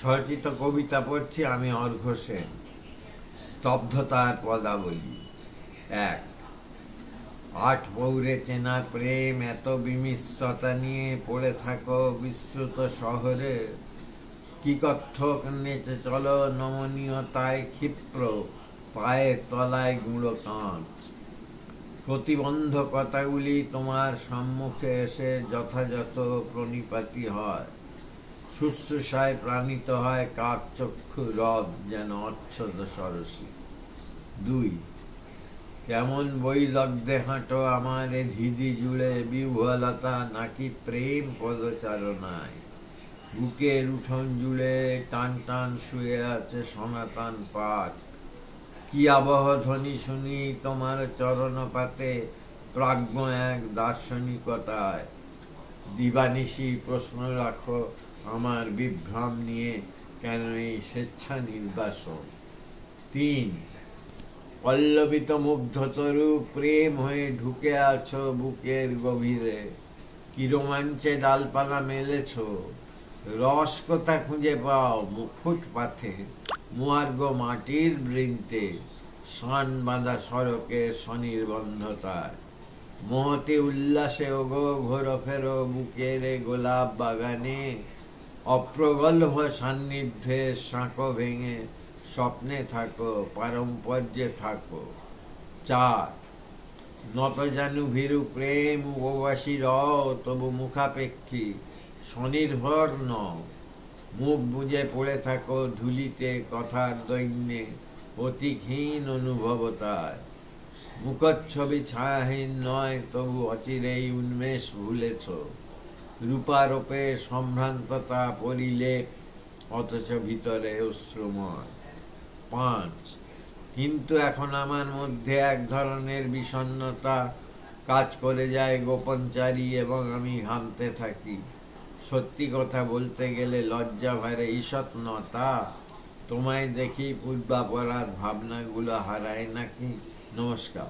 স্বরচিত কবিতা পড়ছি আমি অর্ঘ্য সেন। স্তব্ধতার পদাবলী। ১। আট পৌরে চেনা প্রেম এত বিমিশ্রতা নিয়ে পড়ে থাকো বিস্তৃত শহরে। কি কত্থক নেচে চলো নমনীয়তায় ক্ষিপ্র, পায়ের তলায় গুঁড়ো কাঁচ। প্রতিবন্ধকতাগুলি তোমার সম্মুখে এসে যথাযথ প্রণিপাতি হয়। শুশ্রূষায় প্রাণিত হয় কাক চক্ষু রব যেন অচ্ছদ সরসী। ২। কেমন বৈদগ্ধে হাঁটো আমার এ হৃদি জুড়ে বিহ্বলতা নাকি প্রেম পদচারণায়। বুকের উঠোন জুড়ে টান টান শুয়ে আছে সনাতন পাত। কি আবহ ধ্বনি শুনি তোমার চরণপাতে প্রাজ্ঞ এক দার্শনিকতায়। দিবানিশি প্রশ্ন রাখো আমার বিভ্রম নিয়ে, কেন এই স্বেচ্ছা নির্বাসন। ৩। পল্লবিত মুগ্ধতরু প্রেম হয়ে ঢুকে আছো বুকের গভীরে। কি রোমাঞ্চে ডালপালা মেলেছ, রস কোথা খুঁজে পাও ফুটপাথে, মুয়ার্গ মাটির বৃন্তে, শান বাঁধা সড়কের স্বনির্বন্ধতায়। মহতি উল্লাসে ওগো ঘোরো ফেরো বুকের গোলাপ বাগানে। অপ্রগল্ভ সান্নিধ্যে সাঁকো ভেঙে স্বপ্নে থাকো পারম্পর্যে থাকো। ৪। নত জানু ভীরু প্রেম উপবাসী রও তবু মুখাপেক্ষী স্বনির্ভর নও। মুখ বুজে পড়ে থাকো ধুলিতে কথার দৈন্যে প্রতীকহীন অনুভবতায়। মুখচ্ছবি ছায়াহীন নয় তবু অচিরেই উন্মেষ ভুলেছ। রূপারোপে সম্ভ্রান্ততা পরিলেখ অথচ ভিতরে অশ্রুময়। ৫। কিন্তু এখন আমার মধ্যে এক ধরনের বিষণ্ণতা কাজ করে যায় গোপনচারী এবং আমি ঘামতে থাকি। সত্যি কথা বলতে গেলে লজ্জা ভারে ঈষৎনতা। তোমায় দেখি পূর্বাপরাধ ভাবনাগুলো হারায় নাকি। নমস্কার।